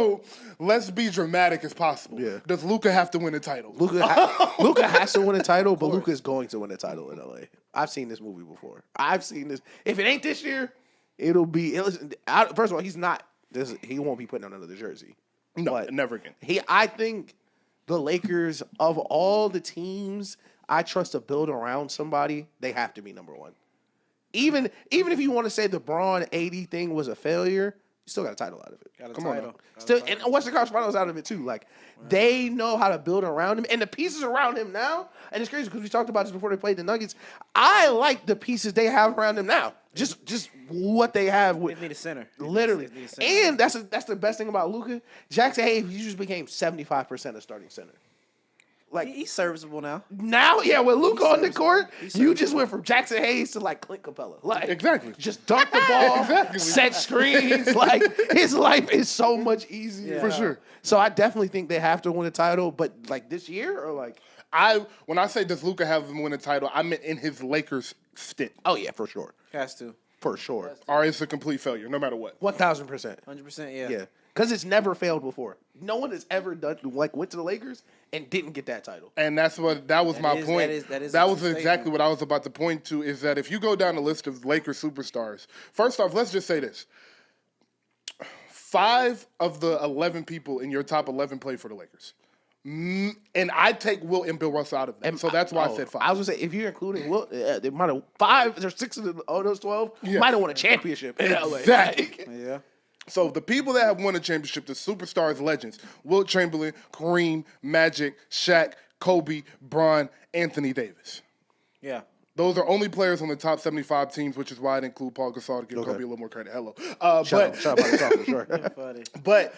So let's be dramatic as possible. Yeah. Does Luka have to win a title? Luka has to win a title, but Luka is going to win a title in LA. I've seen this movie before. I've seen this. If it ain't this year, it'll be. First of all, he's not. He won't be putting on another jersey. No, But never again. I think the Lakers, of all the teams I trust to build around somebody, they have to be number one. Even if you want to say the Braun 80 thing was a failure, you still got a title out of it. Got a Come on title. now. Still, and Western Conference Finals out of it too. Like they know how to build around him, and the pieces around him now. And it's crazy because we talked about this before they played the Nuggets. I like the pieces they have around him now. Just what they have with They need a center. literally. They need a center. And that's the best thing about Luka. Jackson Hayes, you just became 75% of starting center. Like He's serviceable now. now, yeah, with Luka on the court, you just went from Jackson Hayes to like Clint Capella. Like Exactly. just dunk the ball, Exactly. set screens. Like his life is so much easier. Yeah. For sure. So I definitely think they have to win a title, but like this year or like When I say does Luka have to win a title, I meant in his Lakers stint. oh yeah, for sure. Has to. For sure. Or it's a complete failure, no matter what. 1000%. 100%. Yeah. Yeah. Because it's never failed before. No one has ever went to the Lakers and didn't get that title. And that was my point. that is That a was true exactly statement. what I was about to point to, is that if you go down the list of Lakers superstars, first off, let's just say this. 5 of the 11 people in your top 11 play for the Lakers. And I take Wilt and Bill Russell out of that. So that's why I said 5. I was gonna say if you're including Wilt, they might have 5 or 6 of those 12 might have won a championship in LA. Exactly. Yeah. So the people that have won a championship, the superstars, legends, Wilt Chamberlain, Kareem, Magic, Shaq, Kobe, Bron, Anthony Davis. Yeah. Those are only players on the top 75 teams, which is why I didn't include Paul Gasol to give Kobe a little more credit. Hello. Shout out Gasol for sure. Funny. But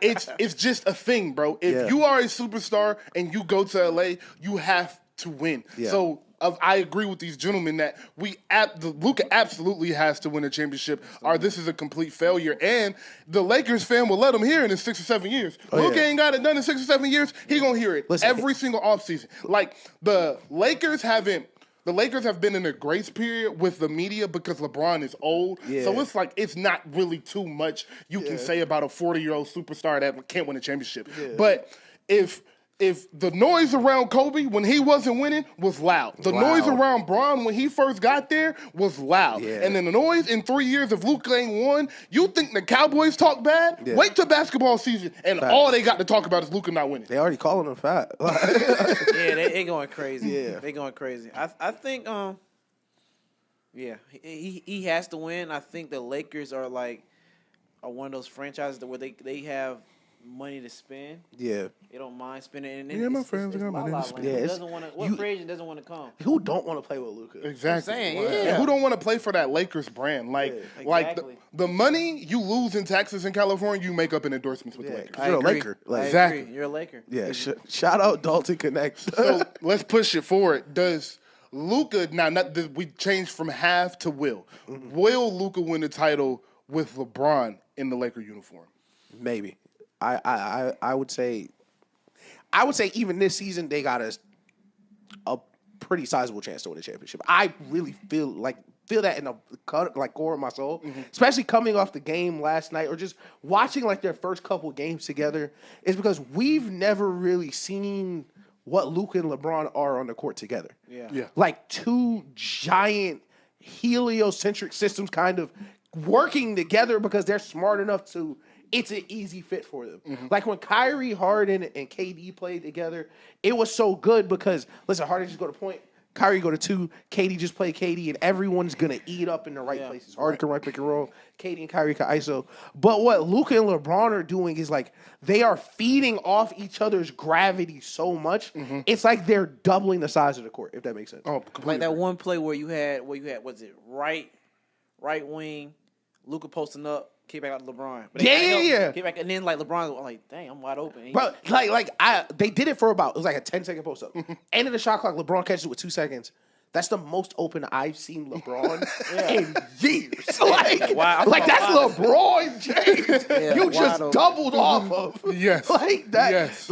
it's just a thing, bro. If you are a superstar and you go to LA, you have to win. Yeah. So I agree with these gentlemen that Luka absolutely has to win a championship, or this is a complete failure. And the Lakers fan will let him hear it in 6 or 7 years. Luka ain't got it done in 6 or 7 years. He gonna hear it every single offseason. Like the Lakers have been in a grace period with the media because LeBron is old. Yeah. So it's like it's not really too much you can say about a 40-year-old superstar that can't win a championship. Yeah. But if the noise around Kobe when he wasn't winning was loud. The noise around Bron when he first got there was loud. Yeah. And then the noise in 3 years if Luka ain't won, you think the Cowboys talk bad? Yeah. Wait till basketball season and all they got to talk about is Luka not winning. They already calling him fat. Yeah, they going crazy. Yeah. They going crazy. I think yeah, he has to win. I think the Lakers are one of those franchises where they have money to spend. Yeah. They don't mind spending. And Yeah, my friends got money to spend. Who Yeah, doesn't want to? What free agent doesn't want to come? Who don't want to play with Luka? Exactly. I'm saying, yeah. And who don't want to play for that Lakers brand? Like Exactly. the money you lose in taxes in California, you make up in endorsements with the Lakers. You're a agree. Laker. I Like, Exactly. agree. You're a Laker. yeah. Shout out Dalton Connect. So let's push it forward. Does Luka we changed from half to will? Will Luka win the title with LeBron in the Laker uniform? Maybe. I would say even this season they got a pretty sizable chance to win a championship. I really feel that in the core of my soul, especially coming off the game last night or just watching their first couple games together, is because we've never really seen what Luka and LeBron are on the court together. Yeah. Like two giant heliocentric systems kind of working together because they're smart enough to. It's an easy fit for them. Like when Kyrie, Harden, and KD played together, it was so good because, listen, Harden just go to point, Kyrie go to 2, KD just play KD, and everyone's going to eat up in the right places. Harden can run pick and roll, KD and Kyrie can ISO. But what Luka and LeBron are doing is they are feeding off each other's gravity so much, it's like they're doubling the size of the court, if that makes sense. Oh, completely. Like that one play where you had was it right wing, Luka posting up, kick back out to LeBron. But Yeah. Kick back, and then LeBron was like, dang, I'm wide open. Bro, they did it for about, it was like a 10-second post-up. End of the shot clock, LeBron catches it with 2 seconds. That's the most open I've seen LeBron in years. Wow. That's LeBron James. Yeah, you just open. doubled off of. Yes. Like that. Yes.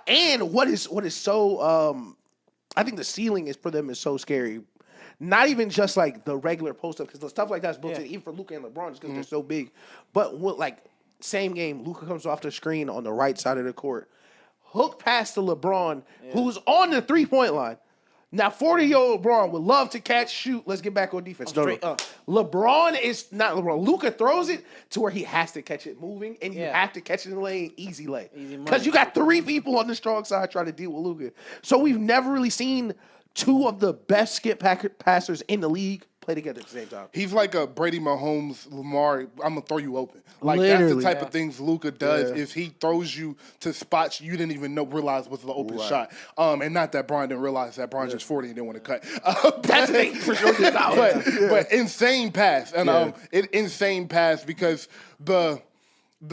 And what is so I think the ceiling for them is so scary. Not even just the regular post up, because the stuff like that's built in even for Luka and LeBron just because they're so big. But Same game, Luka comes off the screen on the right side of the court. Hook pass to LeBron, who's on the 3-point line. Now, 40-year-old LeBron would love to catch, shoot. Let's get back on defense. LeBron is not LeBron. Luka throws it to where he has to catch it moving, and you have to catch it in the lane, easy lay. Because you got 3 people on the strong side trying to deal with Luka. So we've never really seen 2 of the best skip passers in the league play together at the same time. He's like a Brady Mahomes, Lamar, I'm going to throw you open. Like, Literally. that's the type of things Luka does is he throws you to spots you didn't even realize was the open shot. And not that Bron didn't realize that Bron just 40 and didn't want to cut. That's the thing for sure. But insane pass. And insane pass because the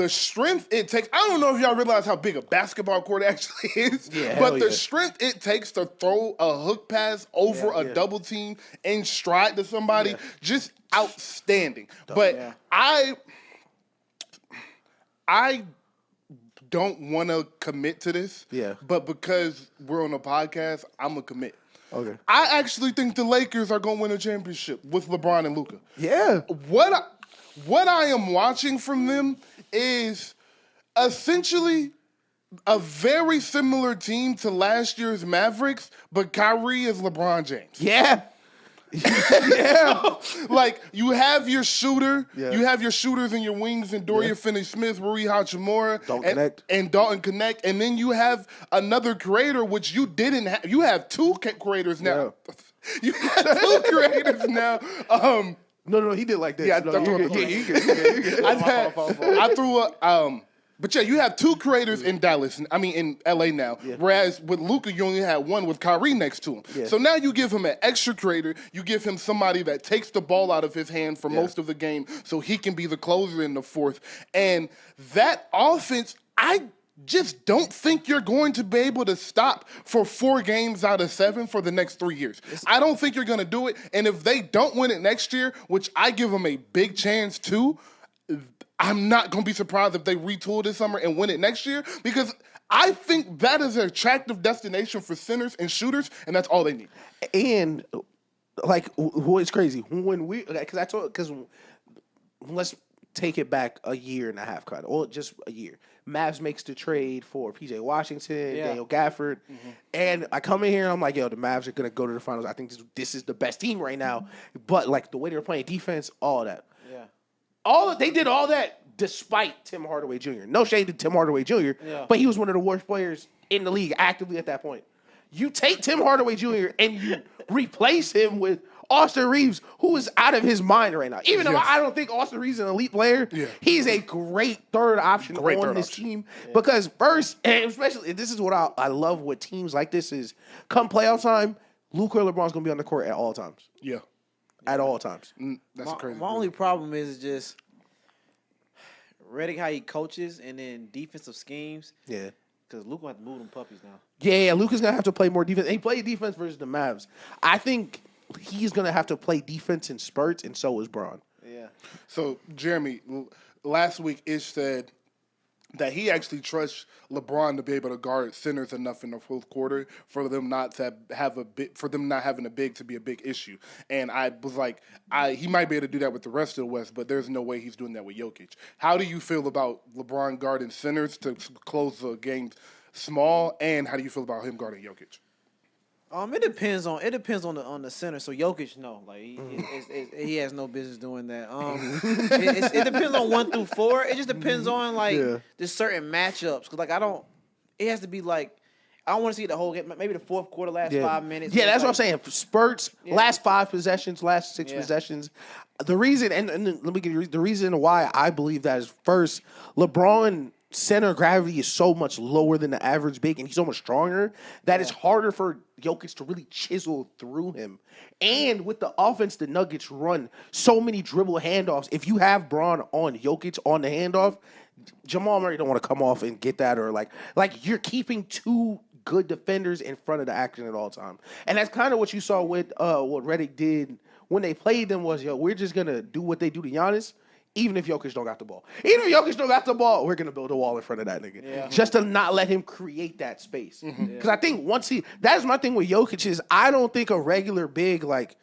strength it takes, I don't know if y'all realize how big a basketball court actually is, but the strength it takes to throw a hook pass over a double team in stride to somebody, just outstanding. But I don't want to commit to this, but because we're on a podcast, I'm going to commit. Okay. I actually think the Lakers are going to win a championship with LeBron and Luka. Yeah. What I am watching from them is essentially a very similar team to last year's Mavericks, but Kyrie is LeBron James. Yeah. Like, you have your shooter, you have your shooters and your wings and Dorian Finney-Smith, Rui Hachimura, and Dalton Connect, and then you have another creator, which you didn't have. You have 2 creators now. You have 2 creators now. No, he did like that. Yeah, you I threw a but you have 2 creators in Dallas. I mean, in LA now. Whereas with Luka, you only had 1 with Kyrie next to him. So now you give him an extra creator. You give him somebody that takes the ball out of his hand for most of the game, so he can be the closer in the fourth. And that offense, I just don't think you're going to be able to stop for 4 games out of 7 for the next 3 years. I don't think you're going to do it. And if they don't win it next year, which I give them a big chance to, I'm not going to be surprised if they retool this summer and win it next year, because I think that is an attractive destination for centers and shooters, and that's all they need. And, like, what's crazy, when because let's take it back a year and a half, kind of, or just a year. Mavs makes the trade for P.J. Washington, Daniel Gafford, and I come in here and I'm like, yo, the Mavs are going to go to the finals. I think this is the best team right now. But, like, the way they were playing defense, all of that. They did all that despite Tim Hardaway Jr. No shade to Tim Hardaway Jr., but he was one of the worst players in the league actively at that point. You take Tim Hardaway Jr. and you replace him with Austin Reeves, who is out of his mind right now. Even though I don't think Austin Reeves is an elite player, he's a great third option on this team. Because first, and especially, this is what I love with teams like this is, come playoff time, Luka or LeBron's going to be on the court at all times. At all times. That's crazy. My only problem is just Redick, how he coaches, and then defensive schemes. Because Luka will have to move them puppies now. Yeah, Luka's going to have to play more defense. And he played defense versus the Mavs. I think he's going to have to play defense in spurts, and so is Bron. So, Jeremy, last week Ish said that he actually trusts LeBron to be able to guard centers enough in the fourth quarter for them not to have not having a big to be a big issue. And I was like, he might be able to do that with the rest of the West, but there's no way he's doing that with Jokic. How do you feel about LeBron guarding centers to close the game small, and how do you feel about him guarding Jokic? It depends on the center. So Jokic, no, like he has no business doing that. It depends on 1 through 4. It just depends on the certain matchups. Cause like it has to be like, I don't want to see the whole game. Maybe the fourth quarter, last 5 minutes. Yeah, that's what I'm saying. Spurts, last 5 possessions, last 6 possessions. The reason, and let me give you the reason why I believe that is, first, LeBron center of gravity is so much lower than the average big, and he's so much stronger that it's harder for Jokic to really chisel through him. And with the offense the Nuggets run, so many dribble handoffs. If you have Bron on Jokic on the handoff, Jamal Murray don't want to come off and get that, or like you're keeping 2 good defenders in front of the action at all times. And that's kind of what you saw with what Redick did when they played them was, we're just going to do what they do to Giannis, even if Jokic don't got the ball. Even if Jokic don't got the ball, we're going to build a wall in front of that nigga. Just to not let him create that space. Because I think that's my thing with Jokic is I don't think a regular big, like,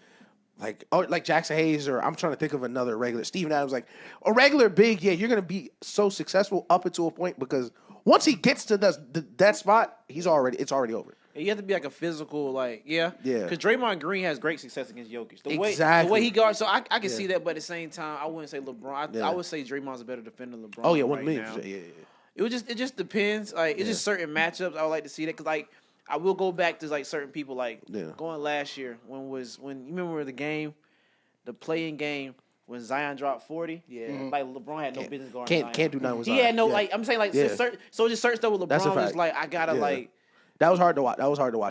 like Jackson Hayes, or I'm trying to think of another regular. Steven Adams, like a regular big, you're going to be so successful up until a point because once he gets to that spot, it's already over. You have to be like a physical, Yeah. Because Draymond Green has great success against Jokic. The way he guards, so I can see that, but at the same time, I wouldn't say LeBron. I would say Draymond's a better defender than LeBron. Oh yeah, 1 million percent. Yeah. It just depends. Like it's just certain matchups I would like to see that because like I will go back to like certain people going last year when you remember the playing game. When Zion dropped 40, like LeBron had no business guarding Zion. Can't do nothing with Zion. He had no I'm saying just certain stuff with LeBron was like I gotta like. That was hard to watch.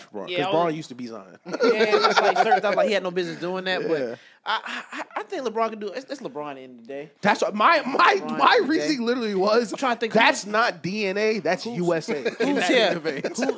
For Braun because Braun used to be Zion. Like certain stuff, like he had no business doing that. But I think LeBron can do it. It's LeBron at the end of the day. That's what my reasoning literally was. I'm trying to think. That's not DNA. That's USA.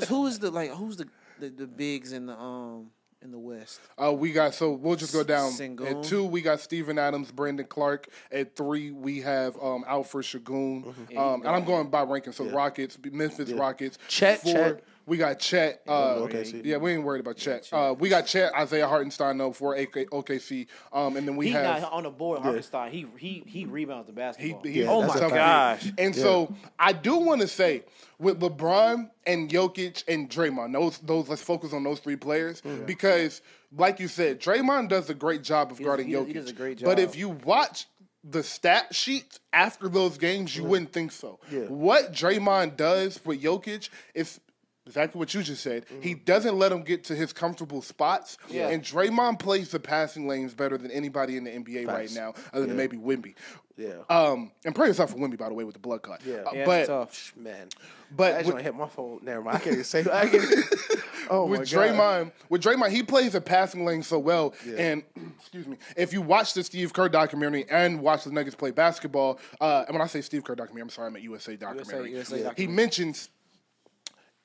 Who's the bigs in the West? We got we'll just go down. Sengun. At 2, we got Steven Adams, Brandon Clark. At 3, we have Alfred Şengün. And I'm going by ranking. So Rockets, Memphis Rockets. Chet. 4, we got Chet. OKC. Yeah, we ain't worried about Chet. We got Chet, Isaiah Hartenstein though for OKC. And then we have not on the board. Hartenstein. He rebounds the basketball. Oh my gosh! And so I do want to say with LeBron and Jokic and Draymond, those let's focus on those 3 players because, like you said, Draymond does a great job of guarding Jokic. He does a great job. But if you watch the stat sheet after those games, you wouldn't think so. Yeah. What Draymond does with Jokic is exactly what you just said. He doesn't let him get to his comfortable spots. Yeah. And Draymond plays the passing lanes better than anybody in the NBA right now, other than maybe Wemby. Yeah. And pray yourself for Wemby, by the way, with the blood clot. But it's tough, man. But I just hit my phone. Never mind. I can't even say that. Oh with my God. With Draymond, he plays the passing lane so well. Yeah. And excuse me, if you watch the Steve Kerr documentary and watch the Nuggets play basketball, and when I say Steve Kerr documentary, I'm sorry, I meant USA documentary. USA documentary. He mentions,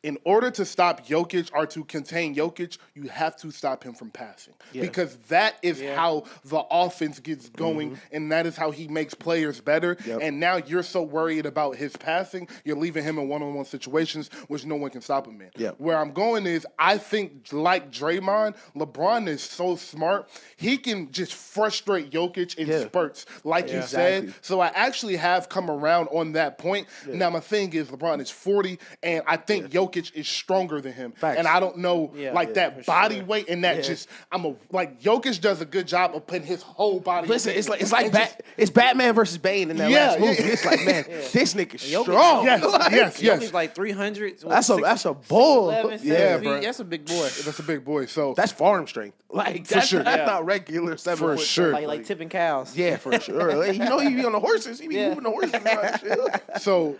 in order to stop Jokic or to contain Jokic, you have to stop him from passing. Yeah. Because that is how the offense gets going, and that is how he makes players better. Yep. And now you're so worried about his passing, you're leaving him in one-on-one situations, which no one can stop him in. Yep. Where I'm going is, I think, like Draymond, LeBron is so smart, he can just frustrate Jokic in spurts, like you said. So I actually have come around on that point. Yeah. Now, my thing is, LeBron is 40, and I think Jokic is stronger than him. Facts. And I don't know that body weight and that Jokic does a good job of putting his whole body. Listen, it's Batman versus Bane in that last movie. It's like, man, this nigga's strong. Yes. Jokic like 300. That's a bull. 11, bro. That's a big boy. That's a big boy. So that's farm strength. Like for sure. That's not regular 7 for foot. Sure. Like tipping cows. Yeah, for sure. Like, he be on the horses. He be moving the horses around and shit. So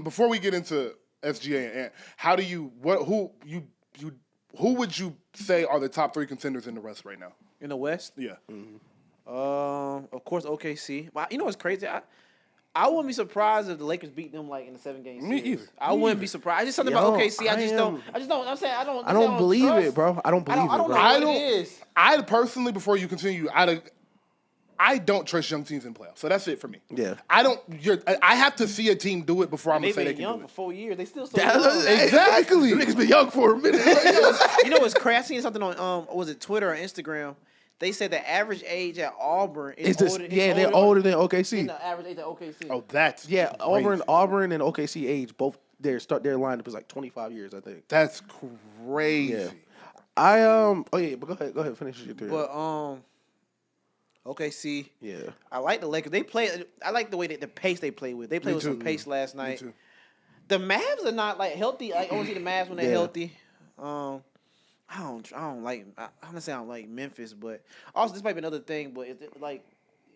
before we get into SGA and Ant, who would you say are the top 3 contenders in the West right now? In the West? Yeah. Of course OKC. But you know what's crazy? I wouldn't be surprised if the Lakers beat them like in the 7-game series. Me either. I wouldn't be surprised. Just something about OKC. I don't believe trust. it, bro. I don't believe it, bro. I don't know what it is. I personally, before you continue, I don't trust young teams in playoffs. So that's it for me. Yeah. I have to see a team do it before I'm going to say they can can young do it. for 4 years. They still so young. Exactly. The niggas been young for a minute. You know what's crazy? I seen something on was it Twitter or Instagram? They said the average age at Auburn is older. They're older than OKC. The average age at OKC. Oh, that's crazy. Auburn and OKC age both their lineup is like 25 years, I think. That's crazy. Yeah. But go ahead, finish your theory. But OKC. Yeah. I like the Lakers. I like the way the pace they play with. They played with some pace last night. Me too. The Mavs are not like healthy. I only see the Mavs when they're healthy. I don't like. I'm gonna say I don't like Memphis, but also this might be another thing. But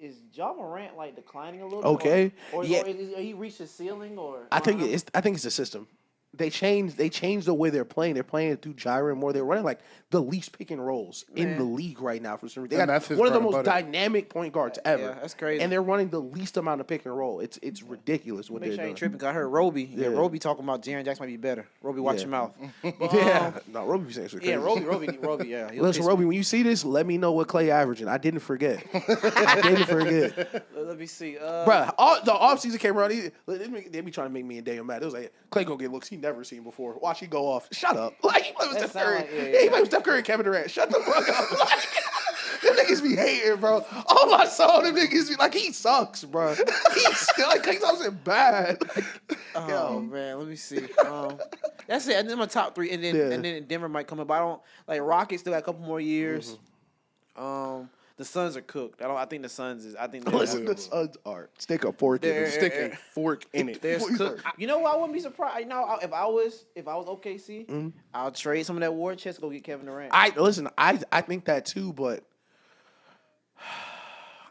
is Ja Morant like declining a little bit? Okay. Or he reached his ceiling? Or I think it's the system. They changed the way they're playing. They're playing through gyro more. They're running like the least pick and rolls in the league right now for some reason. They got one of the most dynamic point guards ever. Yeah, that's crazy. And they're running the least amount of pick and roll. It's ridiculous what they're doing. I ain't tripping because I heard Roby. Yeah, Roby talking about Jaren Jackson might be better. Roby, watch your mouth. Roby saying crazy. Yeah, Roby. Yeah. Listen, Roby, when you see this, let me know what Clay averaging. I didn't forget. Let me see. Bro, the offseason came around. They be trying to make me and Daniel mad. It was like Clay gonna get looks he never seen before. Watch he go off. Shut up. Like he played with Steph Curry. He played with Steph Curry and Kevin Durant. Shut the fuck up. Them niggas be hating, bro. All I saw them niggas be like, he sucks, bro. He's so bad. Oh man, let me see. That's it. And then my top 3, and then Denver might come up. I don't like Rockets. Still got a couple more years. The Suns are cooked. I think the Suns is. I think Listen, the Suns are stick a fork in it. Stick a fork in it. There's cooked. You know what? I wouldn't be surprised. You know, if I was OKC, I'll trade some of that war chest to go get Kevin Durant. I think that too, but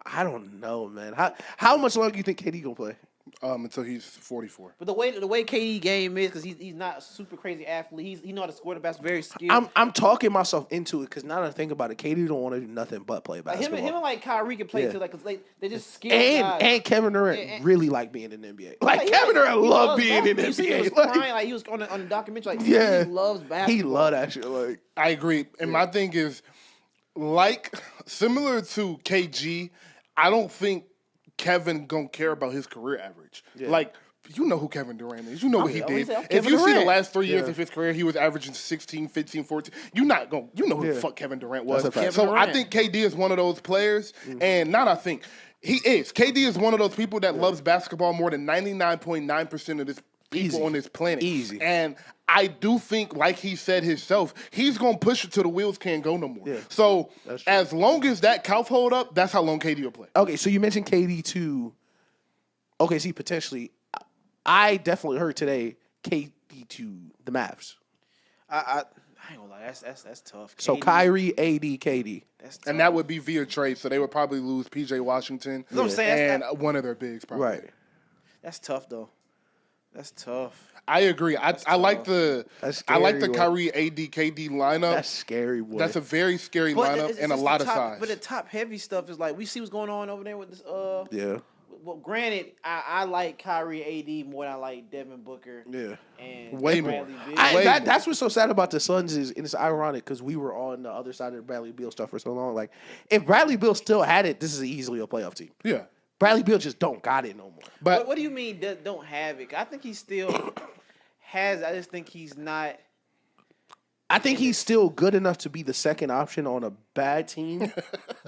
I don't know, man. How much longer do you think KD gonna play? Until he's 44. But the way KD game is, because he's not a super crazy athlete. He know how to score the basketball. Very skilled. I'm talking myself into it because now that I think about it, KD don't want to do nothing but play basketball. Him and like Kyrie can play too, like because they just skilled guys. And Kevin Durant really like being in the NBA. Like Kevin Durant loved being in the NBA. He was crying, like he was on the documentary. Like he loves basketball. He loved that shit. Like I agree, and my thing is like similar to KG. I don't think Kevin gonna care about his career average. Yeah. Like, you know who Kevin Durant is. You know what he did. If you see the last 3 years of his career, he was averaging 16, 15, 14. You know who the fuck Kevin Durant was. I think KD is one of those players, and he is. KD is one of those people that loves basketball more than 99.9% of this people on this planet. Easy. And I do think, like he said himself, he's going to push it till the wheels can't go no more. Yeah. So as long as that couch hold up, that's how long KD will play. Okay, so you mentioned KD to OKC potentially. I definitely heard today KD to the Mavs. I ain't gonna lie, that's tough. KD. So Kyrie, AD, KD. That's tough. And that would be via trade, so they would probably lose PJ Washington and one of their bigs probably. Right. That's tough though. That's tough. I agree. I like the Kyrie AD KD lineup. That's scary, boy. That's a very scary lineup and a lot of size. But the top heavy stuff is like we see what's going on over there with this. Yeah. Well, granted, I like Kyrie AD more than I like Devin Booker. Yeah. And way more. That's what's so sad about the Suns is, and it's ironic because we were on the other side of the Bradley Beal stuff for so long. Like, if Bradley Beal still had it, this is easily a playoff team. Yeah. Bradley Beal just don't got it no more. But what do you mean don't have it? I think he still has. I just think he's not. I think he's still good enough to be the second option on a bad team,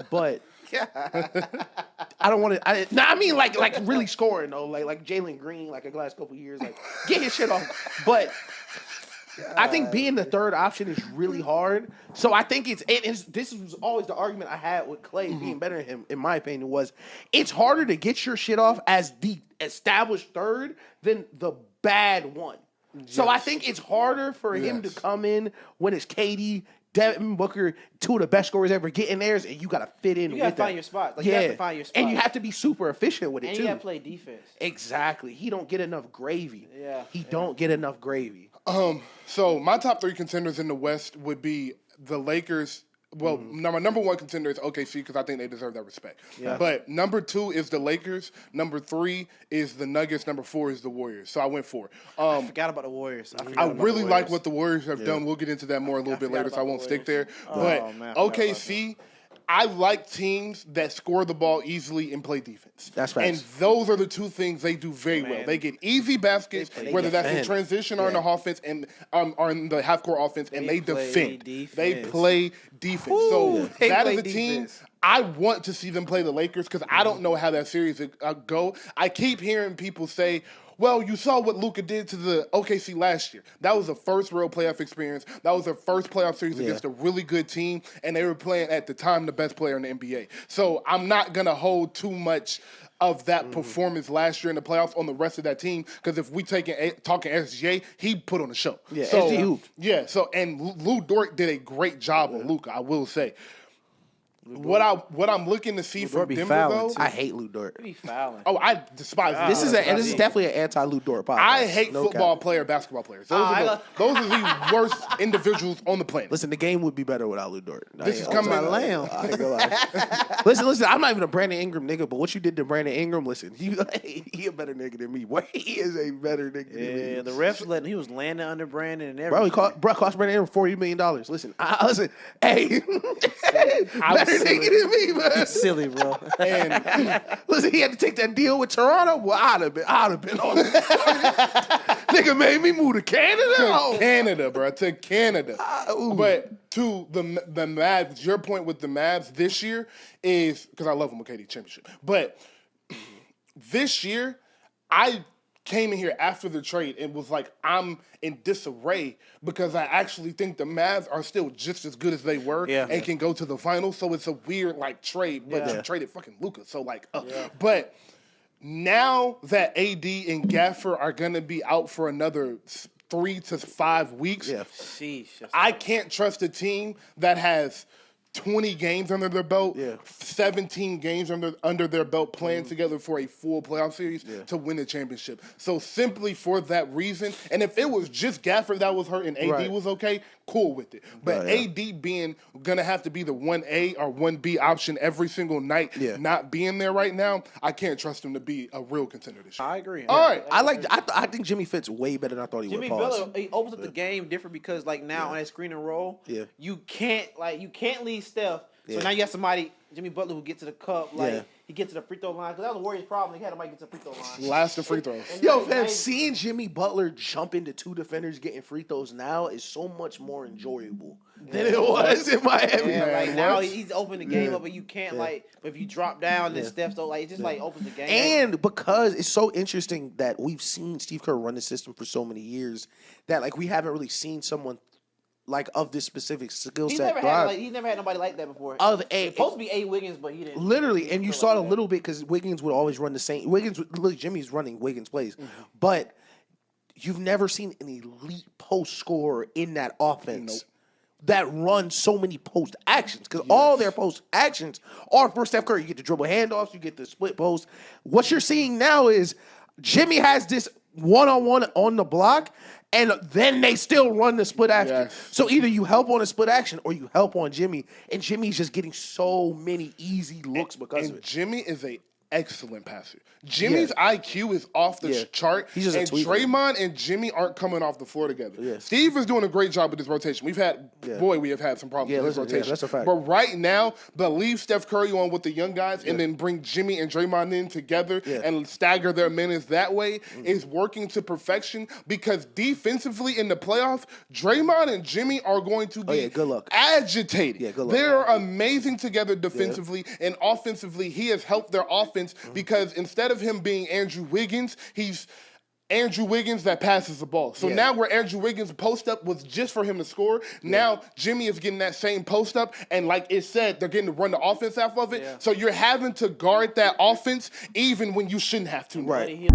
but I don't want to. I mean, like really scoring though, like Jalen Green, like the last couple of years, like get his shit off. But I think being the third option is really hard. So I think this was always the argument I had with Clay being better than him, in my opinion, was it's harder to get your shit off as the established third than the bad one. Yes. So I think it's harder for him to come in when it's KD, Devin Booker, two of the best scorers ever, get in theirs, and you got to fit in. You got to find your spot. Like, you have to find your spot. And you have to be super efficient with it, too. And you got to play defense. Exactly. He don't get enough gravy. Yeah. He don't get enough gravy. So my top 3 contenders in the West would be the Lakers. Well, number 1 contender is OKC because I think they deserve that respect. Yeah. But number 2 is the Lakers. Number 3 is the Nuggets. Number 4 is the Warriors. So I went 4. I forgot about the Warriors. I really like what the Warriors have done. We'll get into that more a little bit later, so I won't stick there. But OKC, I like teams that score the ball easily and play defense. That's right. And those are the 2 things they do very well. They get easy baskets, whether that's in transition or in the offense and or in the half-court offense, and they defend. They play defense. Ooh, so that is a team I want to see them play the Lakers because I don't know how that series go. I keep hearing people say, well, you saw what Luka did to the OKC last year. That was the first real playoff experience. That was their first playoff series against a really good team, and they were playing, at the time, the best player in the NBA. So I'm not going to hold too much of that performance last year in the playoffs on the rest of that team because if we talking SGA, he put on a show. Yeah, so, SG hooped. Yeah, so, and Lou Dort did a great job on Luka, I will say. What I'm looking to see from Denver, though, I hate Lou Dort. He be fouling. Oh, I despise this is definitely an anti-Lou Dort podcast. I hate football basketball players. Those are the worst individuals on the planet. Listen, the game would be better without Lou Dort. This is coming. I ain't gonna lie. Listen. I'm not even a Brandon Ingram nigga, but what you did to Brandon Ingram, listen, he a better nigga than me. He is a better nigga than me. Yeah, the refs he was landing under Brandon and everything. Bro, cost Brandon Ingram $40 million. Listen, hey, better nigga than me, man. He's silly, bro. And listen, he had to take that deal with Toronto. Well, I'd have been on it. Nigga made me move to Canada. To Canada, bro. To Canada. But to the Mavs, your point with the Mavs this year is, because I love them with KD championship, but this year, I came in here after the trade and was like, I'm in disarray because I actually think the Mavs are still just as good as they were and can go to the finals. So it's a weird like trade, but you traded fucking Luka. So like, but now that AD and Gaffer are gonna be out for another 3 to 5 weeks, I can't trust a team that has 20 games under their belt, 17 games under their belt, playing together for a full playoff series to win the championship. So simply for that reason, and if it was just Gafford that was hurt and AD was okay, cool with it. But AD being gonna have to be the 1A or 1B option every single night, not being there right now, I can't trust him to be a real contender this year. I agree. All right. I think Jimmy fits way better than I thought he would. Jimmy Butler, he opens up the game different because like now on that screen and roll, you can't leave Steph. So now you have somebody, Jimmy Butler, who gets to the cup, he gets to the free throw line. Because that was the Warriors' problem. They had nobody get to the free throw line. Last the free throws. Yo, fam, seeing Jimmy Butler jump into 2 defenders getting free throws now is so much more enjoyable than it was in Miami. Yeah, like now he's opened the game up, and you can't but if you drop down, then Steph, so like it just like opens the game. And because it's so interesting that we've seen Steve Kerr run the system for so many years that like we haven't really seen someone like of this specific skill set. He's never had nobody like that before. It's supposed to be A. Wiggins, but he didn't. Literally, and you saw it a little bit because Wiggins would always run the same. Jimmy's running Wiggins plays, but you've never seen an elite post scorer in that offense that runs so many post actions because all their post actions are for Steph Curry. You get the dribble handoffs, you get the split post. What you're seeing now is Jimmy has this one-on-one on the block, and then they still run the split action. Yes. So either you help on a split action or you help on Jimmy, and Jimmy's just getting so many easy looks because of it. Jimmy is a excellent passer. Jimmy's IQ is off the chart, He's just a and tweaker. Draymond and Jimmy aren't coming off the floor together. Yeah. Steve is doing a great job with this rotation. We have had some problems with this rotation. that's a fact. But right now, the leave Steph Curry on with the young guys and then bring Jimmy and Draymond in together and stagger their minutes that way is working to perfection because defensively in the playoffs, Draymond and Jimmy are going to be good luck. agitated. Yeah, good luck. They're amazing together defensively and offensively. He has helped their offense because instead of him being Andrew Wiggins, he's Andrew Wiggins that passes the ball. So now where Andrew Wiggins' post up was just for him to score, now Jimmy is getting that same post up, and like it said, they're getting to run the offense off of it. Yeah. So you're having to guard that offense even when you shouldn't have to. Right.